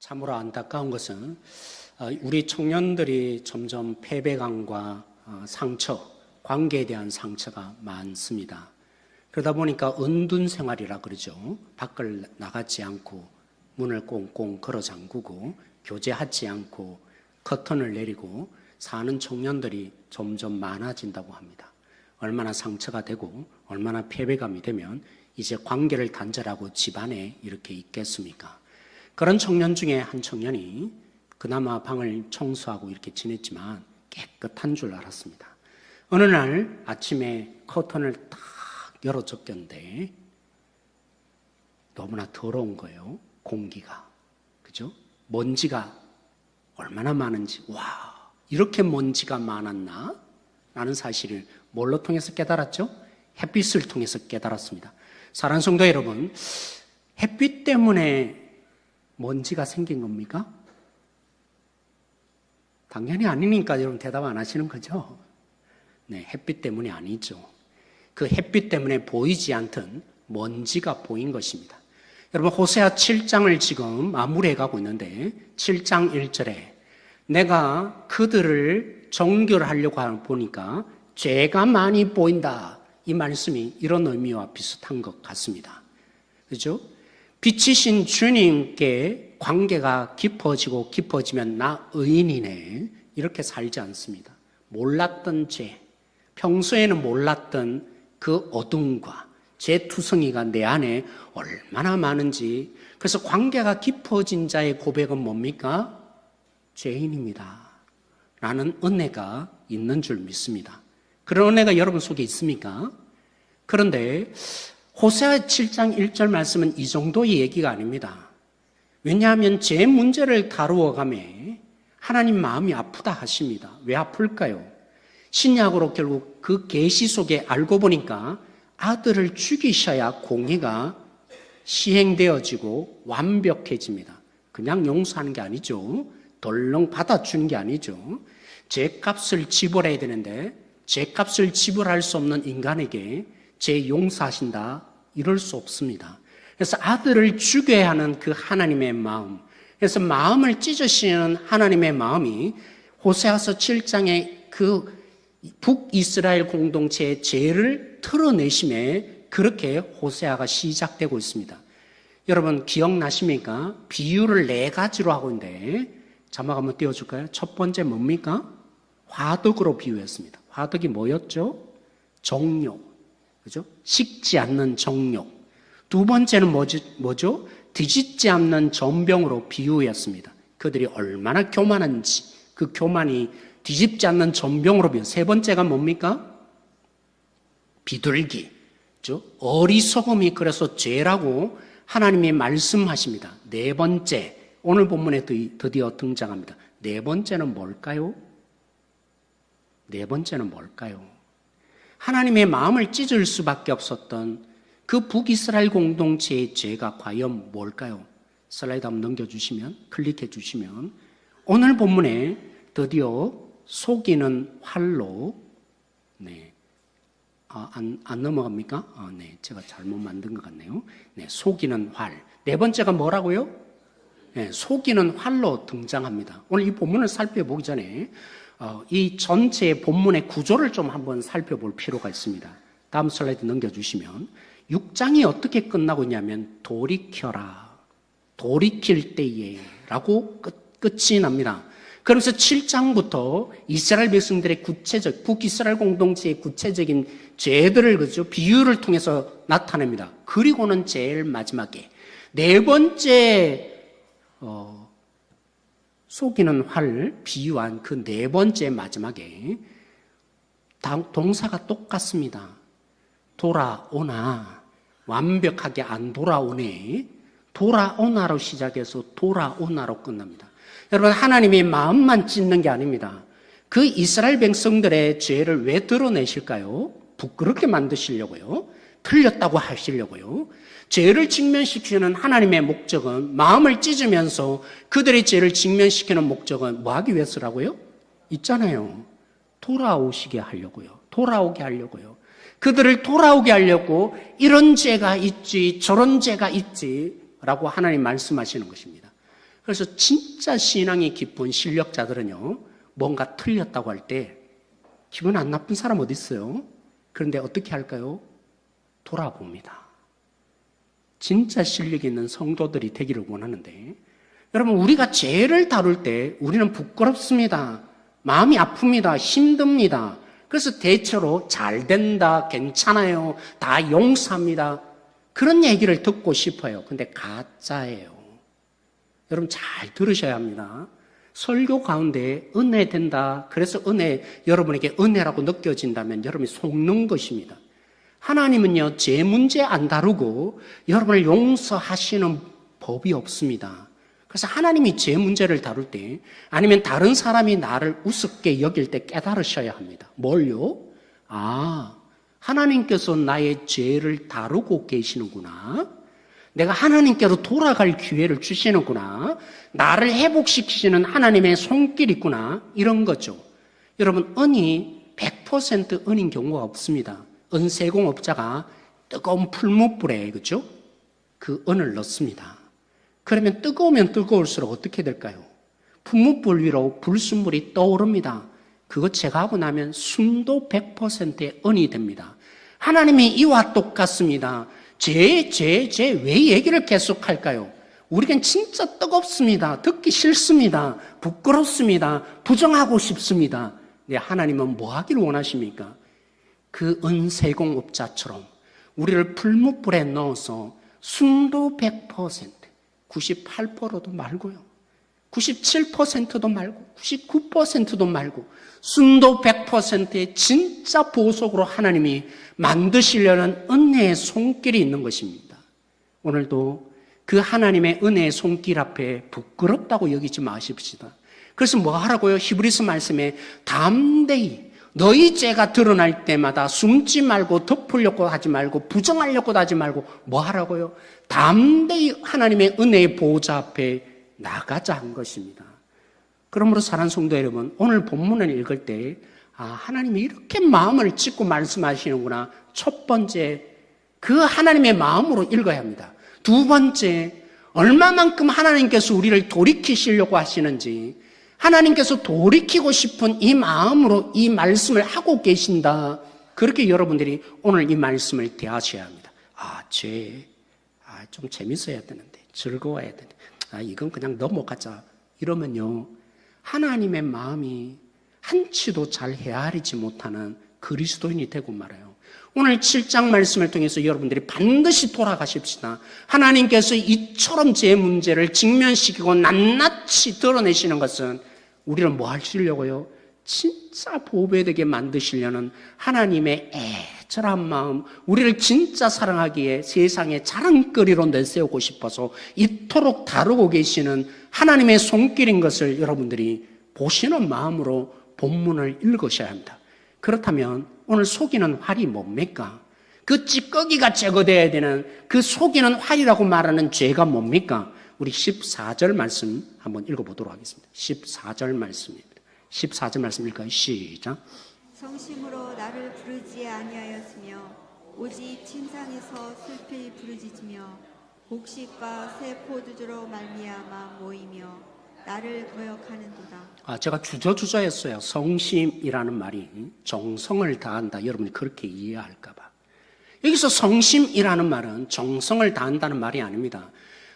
참으로 안타까운 것은 우리 청년들이 점점 패배감과 상처, 관계에 대한 상처가 많습니다. 그러다 보니까 은둔 생활이라 그러죠. 밖을 나가지 않고 문을 꽁꽁 걸어 잠그고 교제하지 않고 커튼을 내리고 사는 청년들이 점점 많아진다고 합니다. 얼마나 상처가 되고 얼마나 패배감이 되면 이제 관계를 단절하고 집안에 이렇게 있겠습니까? 그런 청년 중에 한 청년이 그나마 방을 청소하고 이렇게 지냈지만 깨끗한 줄 알았습니다. 어느 날 아침에 커튼을 딱 열어 젖겼는데 너무나 더러운 거예요. 공기가. 그죠? 먼지가 얼마나 많은지. 와, 이렇게 먼지가 많았나? 라는 사실을 뭘로 통해서 깨달았죠? 햇빛을 통해서 깨달았습니다. 사랑하는 성도 여러분, 햇빛 때문에 먼지가 생긴 겁니까? 당연히 아니니까 여러분 대답 안 하시는 거죠? 네, 햇빛 때문이 아니죠. 그 햇빛 때문에 보이지 않던 먼지가 보인 것입니다. 여러분 호세아 7장을 지금 마무리해 가고 있는데 7장 1절에 내가 그들을 정결하려고 보니까 죄가 많이 보인다. 이 말씀이 이런 의미와 비슷한 것 같습니다. 그렇죠? 빛이신 주님께 관계가 깊어지고 깊어지면 나 의인이네 이렇게 살지 않습니다. 몰랐던 죄, 평소에는 몰랐던 그 어둠과 죄투성이가 내 안에 얼마나 많은지. 그래서 관계가 깊어진 자의 고백은 뭡니까? 죄인입니다 라는 은혜가 있는 줄 믿습니다. 그런 은혜가 여러분 속에 있습니까? 그런데 호세아 7장 1절 말씀은 이 정도의 얘기가 아닙니다. 왜냐하면 죄 문제를 다루어 가매 하나님 마음이 아프다 하십니다. 왜 아플까요? 신약으로 결국 그 계시 속에 알고 보니까 아들을 죽이셔야 공의가 시행되어지고 완벽해집니다. 그냥 용서하는 게 아니죠. 덜렁 받아주는 게 아니죠. 죄값을 지불해야 되는데 죄값을 지불할 수 없는 인간에게 죄 용서하신다 이럴 수 없습니다. 그래서 아들을 죽여야 하는 그 하나님의 마음, 그래서 마음을 찢으시는 하나님의 마음이 호세아서 7장의 그 북이스라엘 공동체의 죄를 털어내심에 그렇게 호세아가 시작되고 있습니다. 여러분 기억나십니까? 비유를 4가지로 하고 있는데 자막 한번 띄워줄까요? 첫 번째 뭡니까? 화덕으로 비유했습니다. 화덕이 뭐였죠? 정욕. 그죠? 식지 않는 정욕. 두 번째는 뭐죠? 뒤집지 않는 전병으로 비유했습니다. 그들이 얼마나 교만한지 그 교만이 뒤집지 않는 전병으로 비유. 세 번째가 뭡니까? 비둘기. 그죠? 어리석음이 그래서 죄라고 하나님이 말씀하십니다. 네 번째, 오늘 본문에 드디어 등장합니다. 네 번째는 뭘까요? 네 번째는 뭘까요? 하나님의 마음을 찢을 수밖에 없었던 그 북이스라엘 공동체의 죄가 과연 뭘까요? 슬라이드 한번 넘겨주시면, 클릭해 주시면 오늘 본문에 드디어 속이는 활로, 네, 안 넘어갑니까? 네, 제가 잘못 만든 것 같네요. 네, 속이는 활. 네 번째가 뭐라고요? 네, 속이는 활로 등장합니다. 오늘 이 본문을 살펴보기 전에 이 전체 본문의 구조를 좀 한번 살펴볼 필요가 있습니다. 다음 슬라이드 넘겨주시면 6장이 어떻게 끝나고 있냐면 돌이켜라, 돌이킬 때에 라고 끝이 납니다. 그러면서 7장부터 이스라엘 백성들의 구체적, 북이스라엘 공동체의 구체적인 죄들을 그죠? 비유를 통해서 나타냅니다. 그리고는 제일 마지막에 네 번째 속이는 활 비유한 그 네 번째 마지막에 동사가 똑같습니다. 돌아오나, 완벽하게 안 돌아오네, 돌아오나로 시작해서 돌아오나로 끝납니다. 여러분 하나님의 마음만 찢는 게 아닙니다. 그 이스라엘 백성들의 죄를 왜 드러내실까요? 부끄럽게 만드시려고요. 틀렸다고 하시려고요. 죄를 직면시키는 하나님의 목적은, 마음을 찢으면서 그들의 죄를 직면시키는 목적은 뭐 하기 위해서라고요? 있잖아요. 돌아오시게 하려고요. 돌아오게 하려고요. 그들을 돌아오게 하려고 이런 죄가 있지 저런 죄가 있지 라고 하나님 말씀하시는 것입니다. 그래서 진짜 신앙이 깊은 실력자들은요, 뭔가 틀렸다고 할 때 기분 안 나쁜 사람 어디 있어요? 그런데 어떻게 할까요? 돌아봅니다. 진짜 실력 있는 성도들이 되기를 원하는데, 여러분, 우리가 죄를 다룰 때 우리는 부끄럽습니다. 마음이 아픕니다. 힘듭니다. 그래서 대체로 잘 된다, 괜찮아요, 다 용서합니다, 그런 얘기를 듣고 싶어요. 근데 가짜예요. 여러분 잘 들으셔야 합니다. 설교 가운데 은혜 된다, 그래서 여러분에게 은혜라고 느껴진다면 여러분이 속는 것입니다. 하나님은요, 죄 문제 안 다루고 여러분을 용서하시는 법이 없습니다. 그래서 하나님이 죄 문제를 다룰 때, 아니면 다른 사람이 나를 우습게 여길 때 깨달으셔야 합니다. 뭘요? 하나님께서 나의 죄를 다루고 계시는구나. 내가 하나님께로 돌아갈 기회를 주시는구나. 나를 회복시키시는 하나님의 손길이 있구나. 이런 거죠. 여러분, 은이 100% 은인 경우가 없습니다. 은세공업자가 뜨거운 풀무불에, 그죠? 그 은을 넣습니다. 그러면 뜨거우면 뜨거울수록 어떻게 될까요? 풀무불 위로 불순물이 떠오릅니다. 그거 제거하고 나면 순도 100%의 은이 됩니다. 하나님이 이와 똑같습니다. 죄 왜 얘기를 계속할까요? 우리겐 진짜 뜨겁습니다. 듣기 싫습니다. 부끄럽습니다. 부정하고 싶습니다. 네, 하나님은 뭐 하기를 원하십니까? 그 은세공업자처럼 우리를 풀무불에 넣어서 순도 100%, 98%도 말고요, 97%도 말고, 99%도 말고, 순도 100%의 진짜 보석으로 하나님이 만드시려는 은혜의 손길이 있는 것입니다. 오늘도 그 하나님의 은혜의 손길 앞에 부끄럽다고 여기지 마십시다. 그래서 뭐 하라고요? 히브리서 말씀에 담대히 너희 죄가 드러날 때마다 숨지 말고 덮으려고 하지 말고 부정하려고도 하지 말고 뭐 하라고요? 담대히 하나님의 은혜의 보호자 앞에 나가자 한 것입니다. 그러므로 사랑하는 성도 여러분, 오늘 본문을 읽을 때 하나님이 이렇게 마음을 찢고 말씀하시는구나. 첫 번째, 그 하나님의 마음으로 읽어야 합니다. 두 번째, 얼마만큼 하나님께서 우리를 돌이키시려고 하시는지, 하나님께서 돌이키고 싶은 이 마음으로 이 말씀을 하고 계신다. 그렇게 여러분들이 오늘 이 말씀을 대하셔야 합니다. 좀 재밌어야 되는데, 즐거워야 되는데, 이건 그냥 넘어가자. 이러면요, 하나님의 마음이 한치도 잘 헤아리지 못하는 그리스도인이 되고 말아요. 오늘 7장 말씀을 통해서 여러분들이 반드시 돌아가십시다. 하나님께서 이처럼 제 문제를 직면시키고 낱낱이 드러내시는 것은 우리를 뭐 하시려고요? 진짜 보배되게 만드시려는 하나님의 애절한 마음, 우리를 진짜 사랑하기에 세상에 자랑거리로 내세우고 싶어서 이토록 다루고 계시는 하나님의 손길인 것을 여러분들이 보시는 마음으로 본문을 읽으셔야 합니다. 그렇다면 오늘 속이는 활이 뭡니까? 그 찌꺼기가 제거되어야 되는 그 속이는 활이라고 말하는 죄가 뭡니까? 우리 14절 말씀 한번 읽어보도록 하겠습니다. 14절 말씀입니다. 14절 말씀 읽을까요? 시작. 성심으로 나를 부르지 아니하였으며 오직 침상에서 슬피 부르짖으며 곡식과 새 포도주로 말미암아 모이며 나를 거역하는도다. 제가 주저했어요. 성심이라는 말이 정성을 다한다. 여러분이 그렇게 이해할까 봐. 여기서 성심이라는 말은 정성을 다한다는 말이 아닙니다.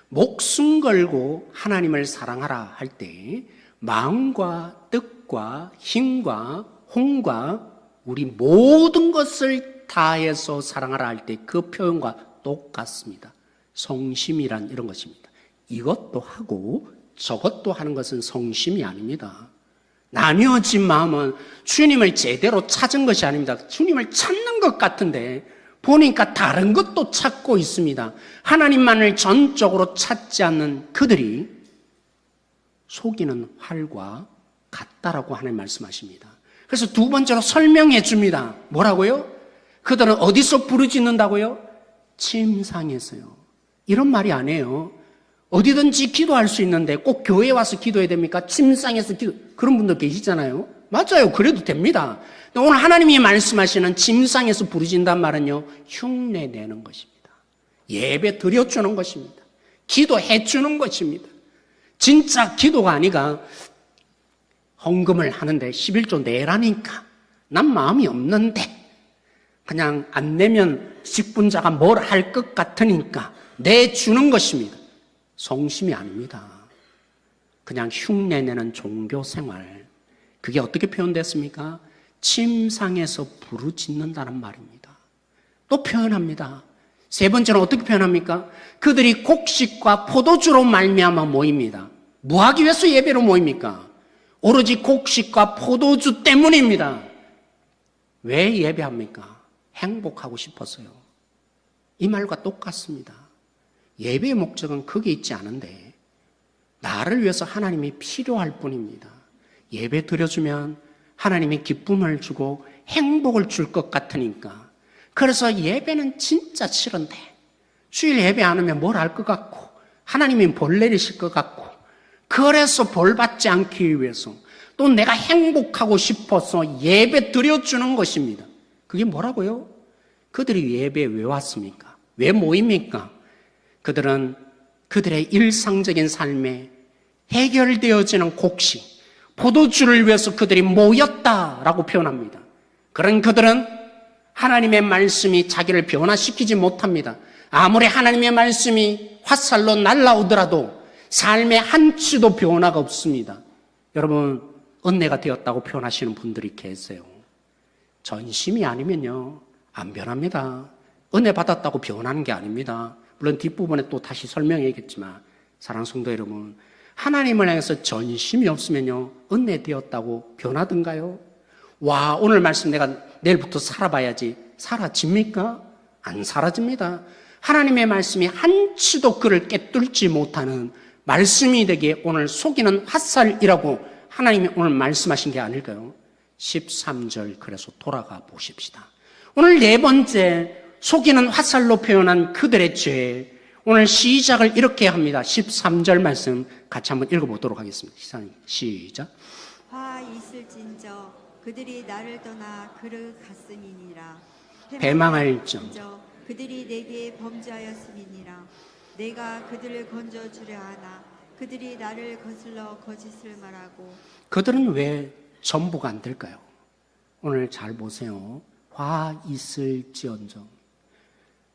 목숨 걸고 하나님을 사랑하라 할 때 마음과 뜻과 힘과 혼과 우리 모든 것을 다해서 사랑하라 할 때 그 표현과 똑같습니다. 성심이란 이런 것입니다. 이것도 하고 저것도 하는 것은 성심이 아닙니다. 나뉘어진 마음은 주님을 제대로 찾은 것이 아닙니다. 주님을 찾는 것 같은데 보니까 다른 것도 찾고 있습니다. 하나님만을 전적으로 찾지 않는 그들이 속이는 활과 같다라고 하나님 말씀하십니다. 그래서 두 번째로 설명해 줍니다. 뭐라고요? 그들은 어디서 부르짖는다고요? 침상에서요. 이런 말이 아니에요. 어디든지 기도할 수 있는데 꼭 교회에 와서 기도해야 됩니까? 침상에서 그런 분들 계시잖아요. 맞아요. 그래도 됩니다. 오늘 하나님이 말씀하시는 침상에서 부르짖는단 말은요, 흉내 내는 것입니다. 예배 드려주는 것입니다. 기도해 주는 것입니다. 진짜 기도가 아니가 헌금을 하는데 11조 내라니까 난 마음이 없는데 그냥 안 내면 직분자가 뭘 할 것 같으니까 내주는 것입니다. 성심이 아닙니다. 그냥 흉내내는 종교생활. 그게 어떻게 표현됐습니까? 침상에서 부르짖는다는 말입니다. 또 표현합니다. 세 번째는 어떻게 표현합니까? 그들이 곡식과 포도주로 말미암아 모입니다. 뭐 하기 위해서 예배로 모입니까? 오로지 곡식과 포도주 때문입니다. 왜 예배합니까? 행복하고 싶어서요. 이 말과 똑같습니다. 예배의 목적은 거기에 있지 않은데 나를 위해서 하나님이 필요할 뿐입니다. 예배 드려주면 하나님이 기쁨을 주고 행복을 줄 것 같으니까. 그래서 예배는 진짜 싫은데 주일 예배 안 하면 뭘 할 것 같고 하나님이 벌 내리실 것 같고 그래서 벌 받지 않기 위해서 또 내가 행복하고 싶어서 예배 드려주는 것입니다. 그게 뭐라고요? 그들이 예배에 왜 왔습니까? 왜 모입니까? 그들은 그들의 일상적인 삶에 해결되어지는 곡식, 포도주를 위해서 그들이 모였다라고 표현합니다. 그런 그들은 하나님의 말씀이 자기를 변화시키지 못합니다. 아무리 하나님의 말씀이 화살로 날아오더라도 삶의 한치도 변화가 없습니다. 여러분, 은혜가 되었다고 표현하시는 분들이 계세요. 전심이 아니면요, 안 변합니다. 은혜 받았다고 변하는 게 아닙니다. 물론 뒷부분에 또 다시 설명해야겠지만, 사랑하는 성도 여러분, 하나님을 향해서 전심이 없으면요, 은혜 되었다고 변하던가요? 와, 오늘 말씀 내가 내일부터 살아봐야지. 사라집니까? 안 사라집니다. 하나님의 말씀이 한치도 그를 깨뚫지 못하는 말씀이 되기에 오늘 속이는 화살이라고 하나님이 오늘 말씀하신 게 아닐까요? 13절 그래서 돌아가 보십시다. 오늘 네 번째 속이는 화살로 표현한 그들의 죄, 오늘 시작을 이렇게 합니다. 13절 말씀 같이 한번 읽어보도록 하겠습니다. 시작. 화 있을진저 그들이 나를 떠나 그릇 갔음이니라. 배망할진저 그들이 내게 범죄하였음이니라. 내가 그들을 건져주려 하나 그들이 나를 거슬러 거짓을 말하고. 그들은 왜 전부가 안 될까요? 오늘 잘 보세요. 화 있을지언정.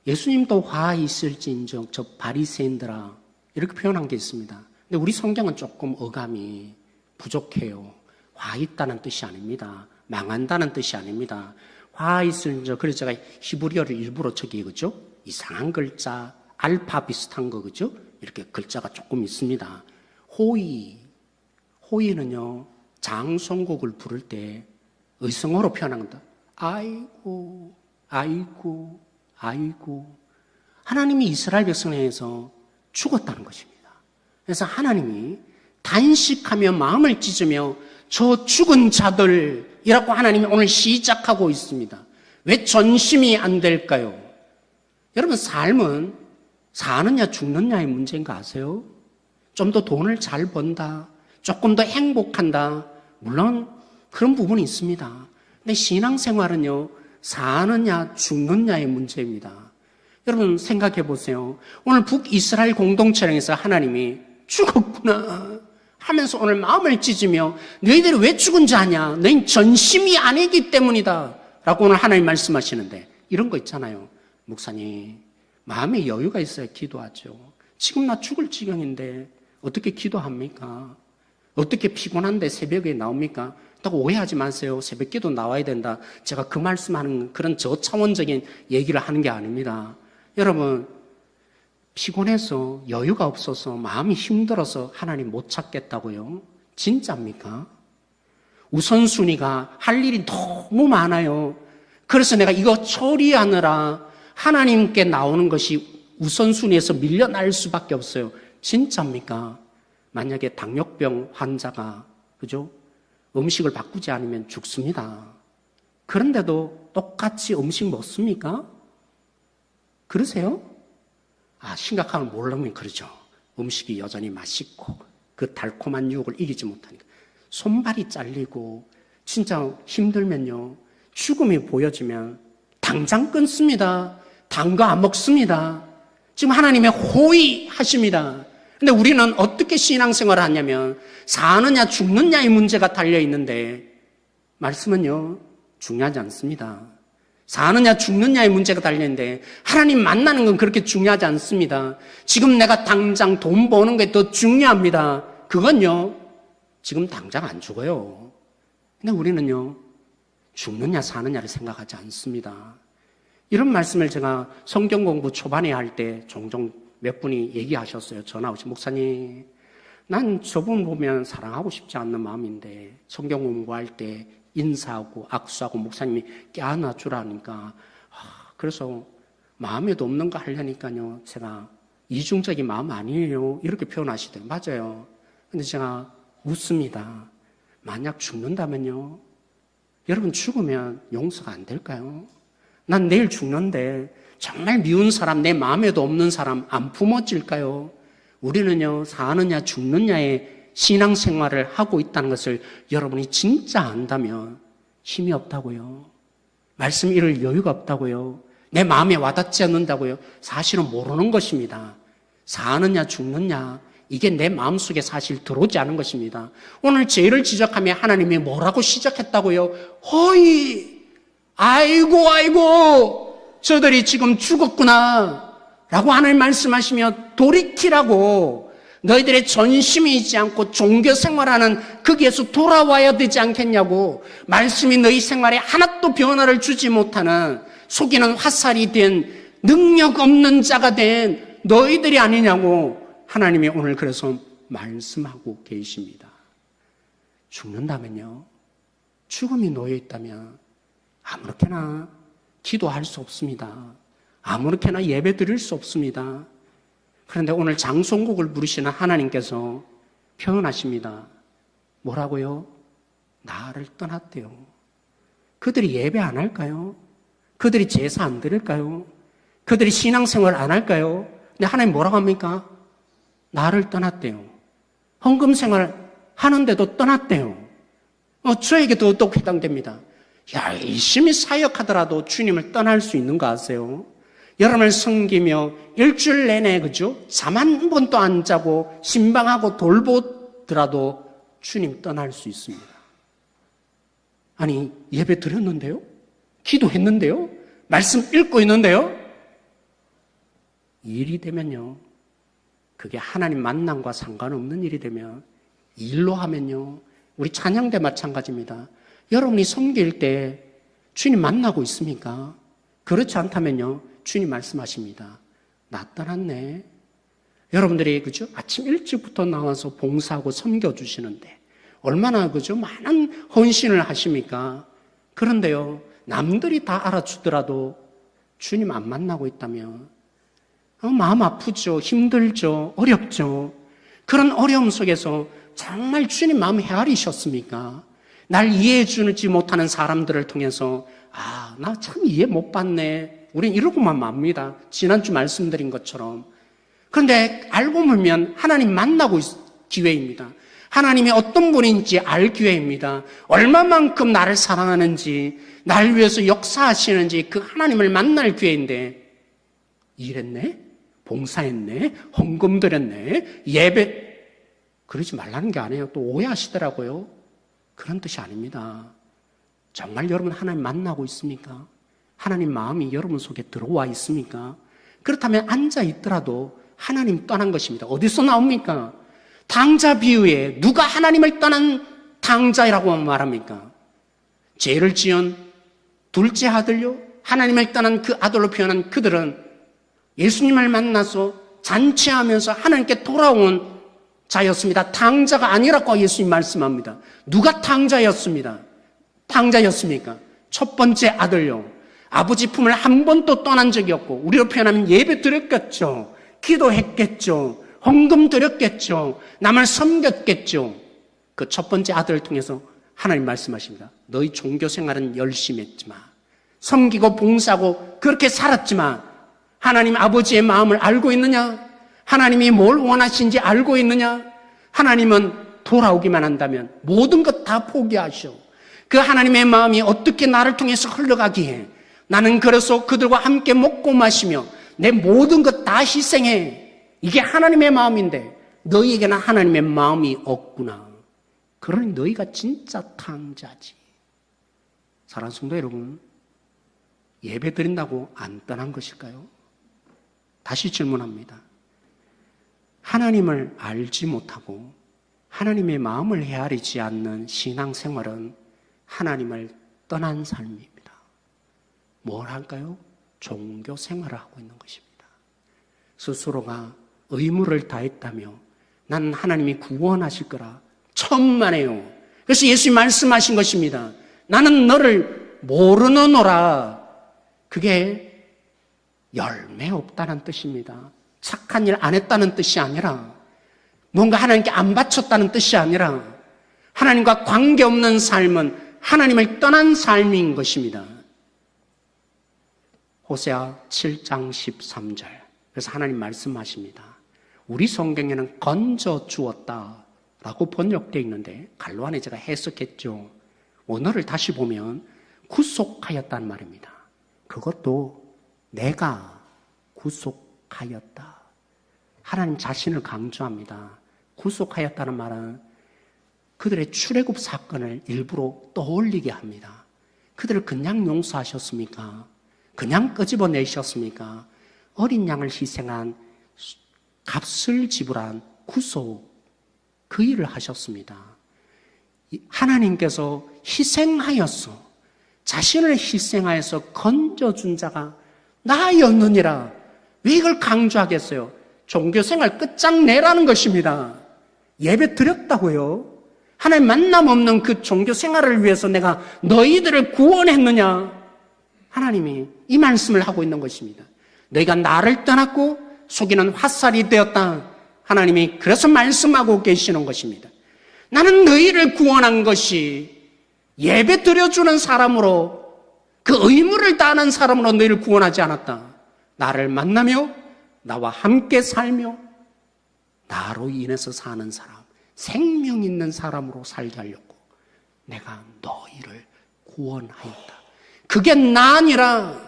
예수님도 화 있을지언정 저 바리새인들아 이렇게 표현한 게 있습니다. 근데 우리 성경은 조금 어감이 부족해요. 화 있다는 뜻이 아닙니다. 망한다는 뜻이 아닙니다. 화 있을지언정. 그래서 제가 히브리어를 일부러 저기 그죠? 이상한 글자 알파 비슷한 거 그죠? 이렇게 글자가 조금 있습니다. 호의는요 장송곡을 부를 때 의성어로 표현한다. 아이고 아이고 아이고. 하나님이 이스라엘 백성에 의해서 죽었다는 것입니다. 그래서 하나님이 단식하며 마음을 찢으며 저 죽은 자들이라고 하나님이 오늘 시작하고 있습니다. 왜 전심이 안 될까요? 여러분, 삶은 사느냐 죽느냐의 문제인 거 아세요? 좀 더 돈을 잘 번다, 조금 더 행복한다, 물론 그런 부분이 있습니다. 근데 신앙생활은요, 사느냐 죽느냐의 문제입니다. 여러분 생각해 보세요. 오늘 북이스라엘 공동체에서 하나님이 죽었구나 하면서 오늘 마음을 찢으며 너희들이 왜 죽은 자냐? 너희는 전심이 아니기 때문이다 라고 오늘 하나님 말씀하시는데, 이런 거 있잖아요. 목사님, 마음에 여유가 있어야 기도하죠. 지금 나 죽을 지경인데 어떻게 기도합니까? 어떻게 피곤한데 새벽에 나옵니까? 그렇다고 오해하지 마세요. 새벽 기도 나와야 된다. 제가 그 말씀하는 그런 저차원적인 얘기를 하는 게 아닙니다. 여러분, 피곤해서 여유가 없어서 마음이 힘들어서 하나님 못 찾겠다고요? 진짜입니까? 우선순위가 할 일이 너무 많아요. 그래서 내가 이거 처리하느라 하나님께 나오는 것이 우선순위에서 밀려날 수밖에 없어요. 진짜입니까? 만약에 당뇨병 환자가, 그죠? 음식을 바꾸지 않으면 죽습니다. 그런데도 똑같이 음식 먹습니까? 그러세요? 심각하면 모르면 그러죠. 음식이 여전히 맛있고 그 달콤한 유혹을 이기지 못하니까. 손발이 잘리고 진짜 힘들면요, 죽음이 보여지면 당장 끊습니다. 단 거 안 먹습니다. 지금 하나님의 호의하십니다. 근데 우리는 어떻게 신앙생활을 하냐면 사느냐 죽느냐의 문제가 달려있는데 말씀은요 중요하지 않습니다. 사느냐 죽느냐의 문제가 달려있는데 하나님 만나는 건 그렇게 중요하지 않습니다. 지금 내가 당장 돈 버는 게 더 중요합니다. 그건요 지금 당장 안 죽어요. 근데 우리는요 죽느냐 사느냐를 생각하지 않습니다. 이런 말씀을 제가 성경 공부 초반에 할 때 종종 몇 분이 얘기하셨어요. 전화 오시 목사님 난 저분 보면 사랑하고 싶지 않는 마음인데 성경 공부할 때 인사하고 악수하고 목사님이 껴안아 주라니까 그래서 마음에도 없는 거 하려니까요 제가 이중적인 마음 아니에요 이렇게 표현하시더라고요. 맞아요. 근데 제가 묻습니다. 만약 죽는다면요 여러분 죽으면 용서가 안 될까요? 난 내일 죽는데 정말 미운 사람, 내 마음에도 없는 사람 안 품어질까요? 우리는요 사느냐 죽느냐의 신앙생활을 하고 있다는 것을 여러분이 진짜 안다면 힘이 없다고요. 말씀 잃을 여유가 없다고요. 내 마음에 와닿지 않는다고요. 사실은 모르는 것입니다. 사느냐 죽느냐 이게 내 마음속에 사실 들어오지 않은 것입니다. 오늘 죄를 지적하며 하나님이 뭐라고 시작했다고요? 허이 아이고 저들이 지금 죽었구나 라고 하나님 말씀하시며 돌이키라고 너희들의 전심이 있지 않고 종교생활하는 거기에서 돌아와야 되지 않겠냐고 말씀이 너희 생활에 하나도 변화를 주지 못하는 속이는 화살이 된 능력 없는 자가 된 너희들이 아니냐고 하나님이 오늘 그래서 말씀하고 계십니다. 죽는다면요 죽음이 놓여있다면 아무렇게나 기도할 수 없습니다. 아무렇게나 예배 드릴 수 없습니다. 그런데 오늘 장송곡을 부르시는 하나님께서 표현하십니다. 뭐라고요? 나를 떠났대요. 그들이 예배 안 할까요? 그들이 제사 안 드릴까요? 그들이 신앙생활 안 할까요? 근데 하나님 뭐라고 합니까? 나를 떠났대요. 헌금생활 하는데도 떠났대요. 저에게도 또 해당됩니다. 열심히 사역하더라도 주님을 떠날 수 있는 거 아세요? 여러분을 섬기며 일주일 내내 그죠? 잠 한 번도 안 자고 신방하고 돌보더라도 주님 떠날 수 있습니다. 아니 예배 드렸는데요? 기도했는데요? 말씀 읽고 있는데요? 일이 되면요 그게 하나님 만남과 상관없는 일이 되면 일로 하면요 우리 찬양대 마찬가지입니다. 여러분이 섬길 때 주님 만나고 있습니까? 그렇지 않다면요 주님 말씀하십니다. 나 떠났네. 여러분들이 그죠? 아침 일찍부터 나와서 봉사하고 섬겨주시는데 얼마나 그죠? 많은 헌신을 하십니까? 그런데요 남들이 다 알아주더라도 주님 안 만나고 있다면 마음 아프죠. 힘들죠. 어렵죠. 그런 어려움 속에서 정말 주님 마음 헤아리셨습니까? 날 이해해 주지 못하는 사람들을 통해서 나 참 이해 못 받네. 우린 이러고만 맙니다. 지난주 말씀드린 것처럼. 그런데 알고 보면 하나님 만나고 기회입니다. 하나님이 어떤 분인지 알 기회입니다. 얼마만큼 나를 사랑하는지, 날 위해서 역사하시는지 그 하나님을 만날 기회인데 일했네? 봉사했네? 헌금 드렸네? 예배 그러지 말라는 게 아니에요. 또 오해하시더라고요. 그런 뜻이 아닙니다. 정말 여러분 하나님 만나고 있습니까? 하나님 마음이 여러분 속에 들어와 있습니까? 그렇다면 앉아 있더라도 하나님 떠난 것입니다. 어디서 나옵니까? 당자 비유에 누가 하나님을 떠난 당자라고 말합니까? 죄를 지은 둘째 아들요? 하나님을 떠난 그 아들로 표현한 그들은 예수님을 만나서 잔치하면서 하나님께 돌아온 자였습니다. 당자가 아니라고 예수님 말씀합니다. 누가 당자였습니다. 당자였습니까? 첫 번째 아들요. 아버지 품을 한 번도 떠난 적이 없고 우리로 표현하면 예배 드렸겠죠. 기도했겠죠. 헌금 드렸겠죠. 남을 섬겼겠죠. 그 첫 번째 아들을 통해서 하나님 말씀하십니다. 너희 종교 생활은 열심히 했지만 섬기고 봉사하고 그렇게 살았지만 하나님 아버지의 마음을 알고 있느냐? 하나님이 뭘 원하시는지 알고 있느냐? 하나님은 돌아오기만 한다면 모든 것 다 포기하셔. 그 하나님의 마음이 어떻게 나를 통해서 흘러가기에 나는 그래서 그들과 함께 먹고 마시며 내 모든 것 다 희생해. 이게 하나님의 마음인데 너희에게는 하나님의 마음이 없구나. 그러니 너희가 진짜 탕자지. 사랑하는 성도 여러분, 예배 드린다고 안 떠난 것일까요? 다시 질문합니다. 하나님을 알지 못하고 하나님의 마음을 헤아리지 않는 신앙생활은 하나님을 떠난 삶입니다. 뭘 할까요? 종교 생활을 하고 있는 것입니다. 스스로가 의무를 다했다며 나는 하나님이 구원하실 거라 천만에요. 그래서 예수님이 말씀하신 것입니다. 나는 너를 모르느노라. 그게 열매 없다는 뜻입니다. 착한 일 안 했다는 뜻이 아니라, 뭔가 하나님께 안 바쳤다는 뜻이 아니라, 하나님과 관계없는 삶은 하나님을 떠난 삶인 것입니다. 호세아 7장 13절. 그래서 하나님 말씀하십니다. 우리 성경에는 건져 주었다라고 번역되어 있는데 갈로 안에 제가 해석했죠. 원어를 다시 보면 구속하였다는 말입니다. 그것도 내가 구속하였다. 하나님 자신을 강조합니다. 구속하였다는 말은 그들의 출애굽 사건을 일부러 떠올리게 합니다. 그들을 그냥 용서하셨습니까? 그냥 끄집어내셨습니까? 어린 양을 희생한 값을 지불한 구속, 그 일을 하셨습니다. 하나님께서 희생하였어. 자신을 희생하여서 건져준 자가 나였느니라. 왜 이걸 강조하겠어요? 종교생활 끝장내라는 것입니다. 예배 드렸다고요. 하나님 만남 없는 그 종교생활을 위해서 내가 너희들을 구원했느냐? 하나님이 이 말씀을 하고 있는 것입니다. 너희가 나를 떠났고 속이는 화살이 되었다. 하나님이 그래서 말씀하고 계시는 것입니다. 나는 너희를 구원한 것이 예배 드려주는 사람으로, 그 의무를 다하는 사람으로 너희를 구원하지 않았다. 나를 만나며 나와 함께 살며 나로 인해서 사는 사람, 생명 있는 사람으로 살게 하려고 내가 너희를 구원하였다. 그게 나 아니라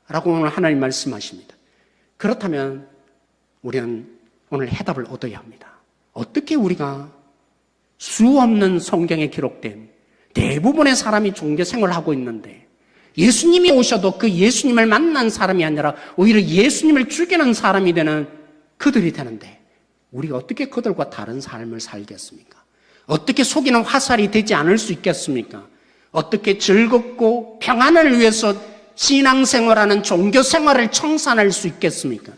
라고 오늘 하나님 말씀하십니다. 그렇다면 우리는 오늘 해답을 얻어야 합니다. 어떻게 우리가 수 없는 성경에 기록된 대부분의 사람이 종교 생활을 하고 있는데 예수님이 오셔도 그 예수님을 만난 사람이 아니라 오히려 예수님을 죽이는 사람이 되는 그들이 되는데 우리가 어떻게 그들과 다른 삶을 살겠습니까? 어떻게 속이는 화살이 되지 않을 수 있겠습니까? 어떻게 즐겁고 평안을 위해서 신앙생활하는 종교생활을 청산할 수 있겠습니까?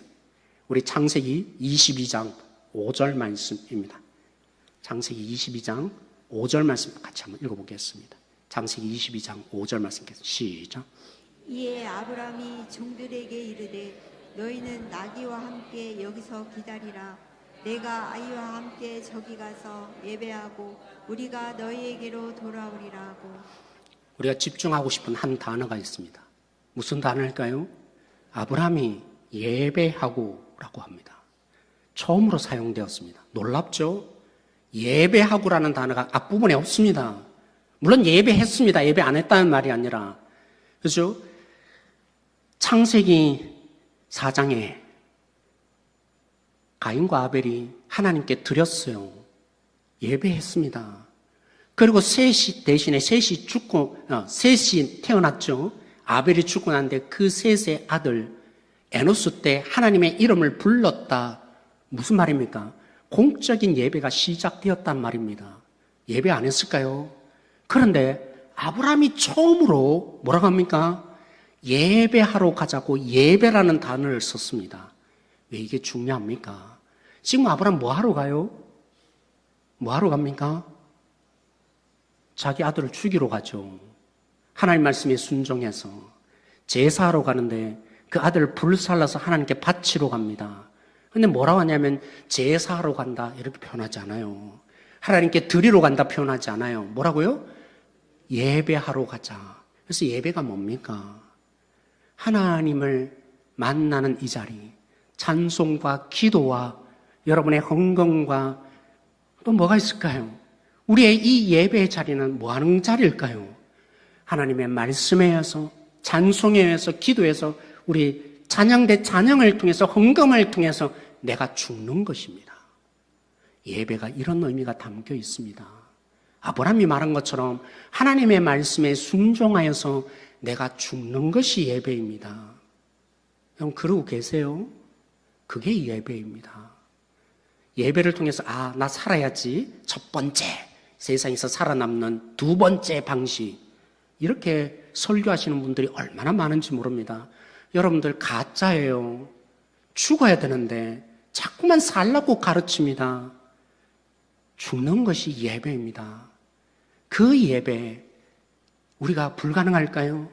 우리 창세기 22장 5절 말씀입니다. 창세기 22장 5절 말씀 같이 한번 읽어보겠습니다. 창세기 22장 5절 말씀 시작. 이에 아브라함이 종들에게 이르되 너희는 나귀와 함께 여기서 기다리라. 내가 아이와 함께 저기 가서 예배하고 우리가 너희에게로 돌아오리라 하고. 우리가 집중하고 싶은 한 단어가 있습니다. 무슨 단어일까요? 아브라함이 예배하고 라고 합니다. 처음으로 사용되었습니다. 놀랍죠? 예배하고라는 단어가 앞부분에 없습니다. 물론 예배했습니다. 예배 안 했다는 말이 아니라, 그죠? 창세기 4장에 가인과 아벨이 하나님께 드렸어요. 예배했습니다. 그리고 셋이 대신에 셋이 태어났죠. 아벨이 죽고 난데 그 셋의 아들 에노스 때 하나님의 이름을 불렀다. 무슨 말입니까? 공적인 예배가 시작되었단 말입니다. 예배 안 했을까요? 그런데 아브라함이 처음으로 뭐라고 합니까? 예배하러 가자고 예배라는 단어를 썼습니다. 왜 이게 중요합니까? 지금 아브라함 뭐 하러 가요? 뭐 하러 갑니까? 자기 아들을 죽이러 가죠. 하나님 말씀에 순종해서 제사하러 가는데 그 아들을 불살라서 하나님께 바치러 갑니다. 근데 뭐라고 하냐면 제사하러 간다 이렇게 표현하지 않아요. 하나님께 드리러 간다 표현하지 않아요. 뭐라고요? 예배하러 가자. 그래서 예배가 뭡니까? 하나님을 만나는 이 자리, 찬송과 기도와 여러분의 헌금과 또 뭐가 있을까요? 우리의 이 예배의 자리는 뭐 하는 자리일까요? 하나님의 말씀에 의해서, 찬송에 의해서, 기도해서 우리 찬양대 찬양을 통해서, 헌금을 통해서 내가 죽는 것입니다. 예배가 이런 의미가 담겨 있습니다. 아브라함이 말한 것처럼 하나님의 말씀에 순종하여서 내가 죽는 것이 예배입니다. 여러분 그러고 계세요? 그게 예배입니다. 예배를 통해서 나 살아야지. 첫 번째, 세상에서 살아남는 두 번째 방식. 이렇게 설교하시는 분들이 얼마나 많은지 모릅니다. 여러분들 가짜예요. 죽어야 되는데 자꾸만 살라고 가르칩니다. 죽는 것이 예배입니다. 그 예배 우리가 불가능할까요?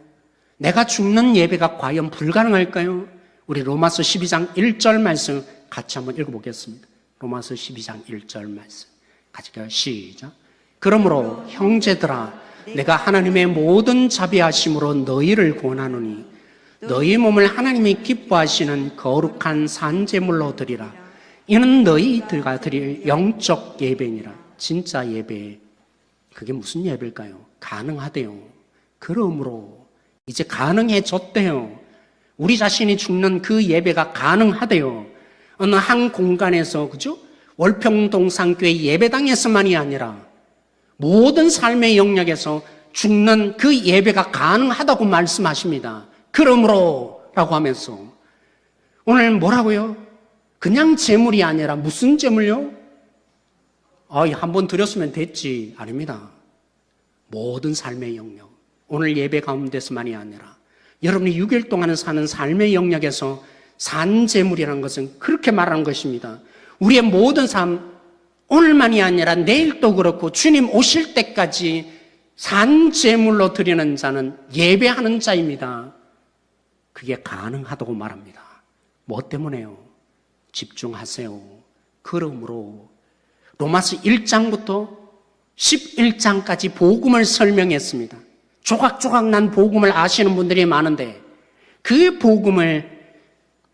내가 죽는 예배가 과연 불가능할까요? 우리 로마서 12장 1절 말씀 같이 한번 읽어보겠습니다. 로마서 12장 1절 말씀 같이 시작. 그러므로 형제들아 내가 하나님의 모든 자비하심으로 너희를 권하노니 너희 몸을 하나님이 기뻐하시는 거룩한 산제물로 드리라. 이는 너희들가 드릴 영적 예배니라. 진짜 예배. 그게 무슨 예배일까요? 가능하대요. 그러므로 이제 가능해졌대요. 우리 자신이 죽는 그 예배가 가능하대요. 어느 한 공간에서, 그죠? 월평동산교회 예배당에서만이 아니라 모든 삶의 영역에서 죽는 그 예배가 가능하다고 말씀하십니다. 그러므로 라고 하면서 오늘 뭐라고요? 그냥 제물이 아니라 무슨 제물요? 한번 드렸으면 됐지. 아닙니다. 모든 삶의 영역. 오늘 예배 가운데서만이 아니라 여러분이 6일 동안 사는 삶의 영역에서 산제물이라는 것은 그렇게 말하는 것입니다. 우리의 모든 삶, 오늘만이 아니라 내일도 그렇고 주님 오실 때까지 산제물로 드리는 자는 예배하는 자입니다. 그게 가능하다고 말합니다. 뭐 때문에요? 집중하세요. 그러므로 로마서 1장부터 11장까지 복음을 설명했습니다. 조각조각 난 복음을 아시는 분들이 많은데 그 복음을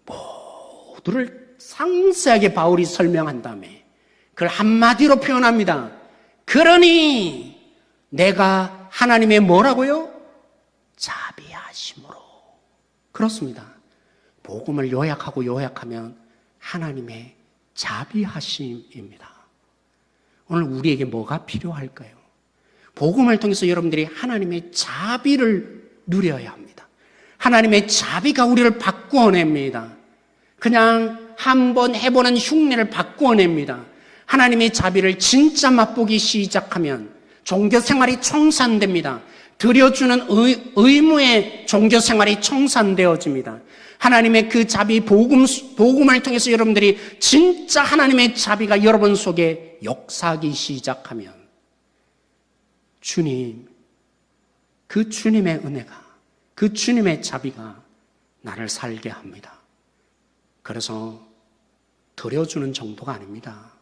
모두를 상세하게 바울이 설명한 다음에 그걸 한마디로 표현합니다. 그러니 내가 하나님의 뭐라고요? 자비하심으로. 그렇습니다. 복음을 요약하면 하나님의 자비하심입니다. 오늘 우리에게 뭐가 필요할까요? 복음을 통해서 여러분들이 하나님의 자비를 누려야 합니다. 하나님의 자비가 우리를 바꾸어냅니다. 그냥 한번 해보는 흉내를 바꾸어냅니다. 하나님의 자비를 진짜 맛보기 시작하면 종교생활이 청산됩니다. 드려주는 의무의 종교생활이 청산되어집니다. 하나님의 그 자비 복음을 통해서 여러분들이 진짜 하나님의 자비가 여러분 속에 역사하기 시작하면 주님, 그 주님의 은혜가, 그 주님의 자비가 나를 살게 합니다. 그래서 드려주는 정도가 아닙니다.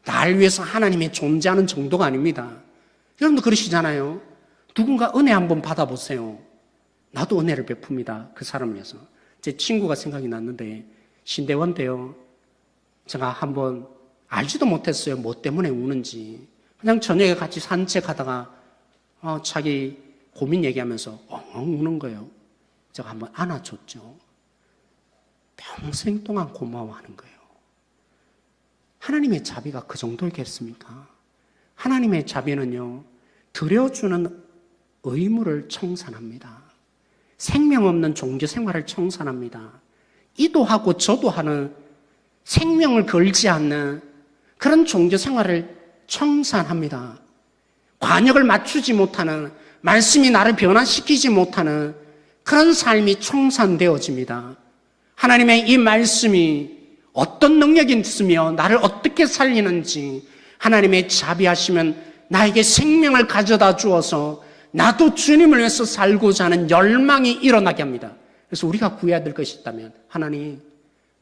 날 위해서 하나님이 존재하는 정도가 아닙니다. 여러분도 그러시잖아요. 누군가 은혜 한번 받아보세요. 나도 은혜를 베풉니다. 그 사람을 위해서. 제 친구가 생각이 났는데 신대원 때요. 제가 한번 알지도 못했어요. 뭐 때문에 우는지. 그냥 저녁에 같이 산책하다가 자기 고민 얘기하면서 엉엉 우는 거예요. 제가 한번 안아줬죠. 평생 동안 고마워하는 거예요. 하나님의 자비가 그 정도겠습니까? 하나님의 자비는요, 드려주는 의무를 청산합니다. 생명 없는 종교 생활을 청산합니다. 이도 하고 저도 하는 생명을 걸지 않는 그런 종교 생활을 청산합니다. 관역을 맞추지 못하는, 말씀이 나를 변화시키지 못하는 그런 삶이 청산되어집니다. 하나님의 이 말씀이 어떤 능력이 있으며 나를 어떻게 살리는지 하나님의 자비하시면 나에게 생명을 가져다 주어서 나도 주님을 위해서 살고자 하는 열망이 일어나게 합니다. 그래서 우리가 구해야 될 것이 있다면 하나님,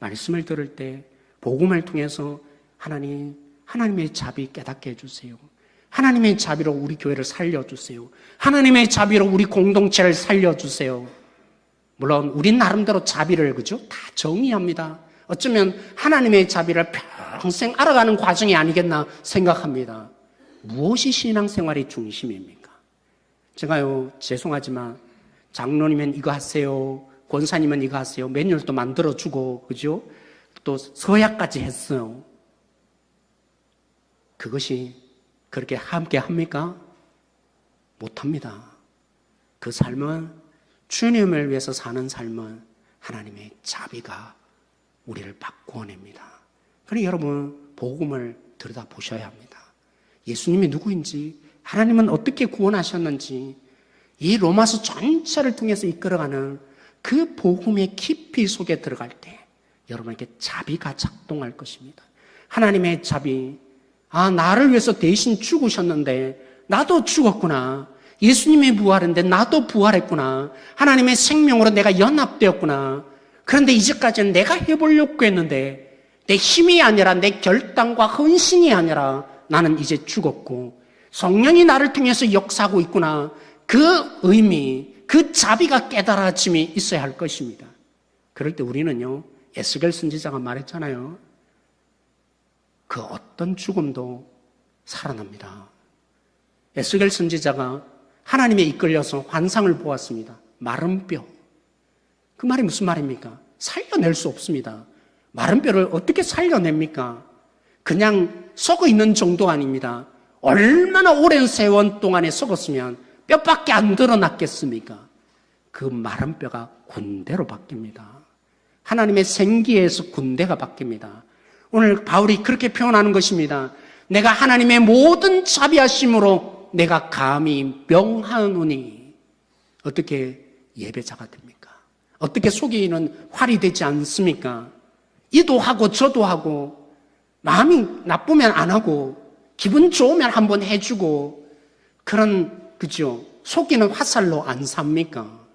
말씀을 들을 때 복음을 통해서 하나님의 자비 깨닫게 해주세요. 하나님의 자비로 우리 교회를 살려주세요. 하나님의 자비로 우리 공동체를 살려주세요. 물론 우린 나름대로 자비를 그죠? 다 정의합니다. 어쩌면 하나님의 자비를 평생 알아가는 과정이 아니겠나 생각합니다. 무엇이 신앙생활의 중심입니까? 제가요, 죄송하지만 장로님은 이거 하세요, 권사님은 이거 하세요, 매뉴얼도 만들어주고 그죠? 또 서약까지 했어요. 그것이 그렇게 함께 합니까? 못합니다. 그 삶은 주님을 위해서 사는 삶은 하나님의 자비가 우리를 바꾸어냅니다. 그러니 여러분 복음을 들여다보셔야 합니다. 예수님이 누구인지, 하나님은 어떻게 구원하셨는지, 이 로마서 전체를 통해서 이끌어가는 그 복음의 깊이 속에 들어갈 때 여러분에게 자비가 작동할 것입니다. 하나님의 자비, 나를 위해서 대신 죽으셨는데 나도 죽었구나. 예수님이 부활했는데 나도 부활했구나. 하나님의 생명으로 내가 연합되었구나. 그런데 이제까지는 내가 해보려고 했는데 내 힘이 아니라 내 결단과 헌신이 아니라 나는 이제 죽었고 성령이 나를 통해서 역사하고 있구나. 그 의미, 그 자비가 깨달아짐이 있어야 할 것입니다. 그럴 때 우리는요, 에스겔 선지자가 말했잖아요. 그 어떤 죽음도 살아납니다. 에스겔 선지자가 하나님에 이끌려서 환상을 보았습니다. 마른 뼈. 그 말이 무슨 말입니까? 살려낼 수 없습니다. 마른 뼈를 어떻게 살려냅니까? 그냥 썩어 있는 정도 아닙니다. 얼마나 오랜 세월 동안에 썩었으면 뼈밖에 안 드러났겠습니까? 그 마른 뼈가 군대로 바뀝니다. 하나님의 생기에서 군대가 바뀝니다. 오늘 바울이 그렇게 표현하는 것입니다. 내가 하나님의 모든 자비하심으로 내가 감히 명하노니. 어떻게 예배자가 됩니까? 어떻게 속이는 활이 되지 않습니까? 이도 하고 저도 하고, 마음이 나쁘면 안 하고, 기분 좋으면 한번 해주고, 그런, 그죠? 속이는 화살로 안 삽니까?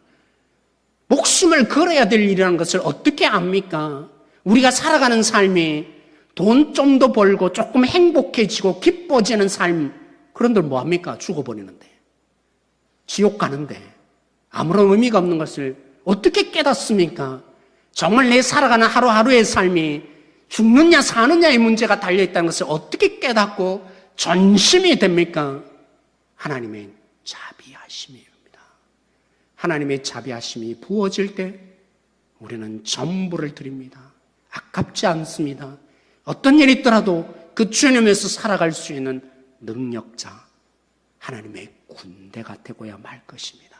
목숨을 걸어야 될 일이라는 것을 어떻게 압니까? 우리가 살아가는 삶이 돈 좀 더 벌고 조금 행복해지고 기뻐지는 삶, 그런들 뭐합니까? 죽어버리는데. 지옥 가는데. 아무런 의미가 없는 것을 어떻게 깨닫습니까? 정말 내 살아가는 하루하루의 삶이 죽느냐 사느냐의 문제가 달려있다는 것을 어떻게 깨닫고 전심이 됩니까? 하나님의 자비하심입니다. 하나님의 자비하심이 부어질 때 우리는 전부를 드립니다. 아깝지 않습니다. 어떤 일이 있더라도 그 주님에서 살아갈 수 있는 능력자, 하나님의 군대가 되고야 말 것입니다.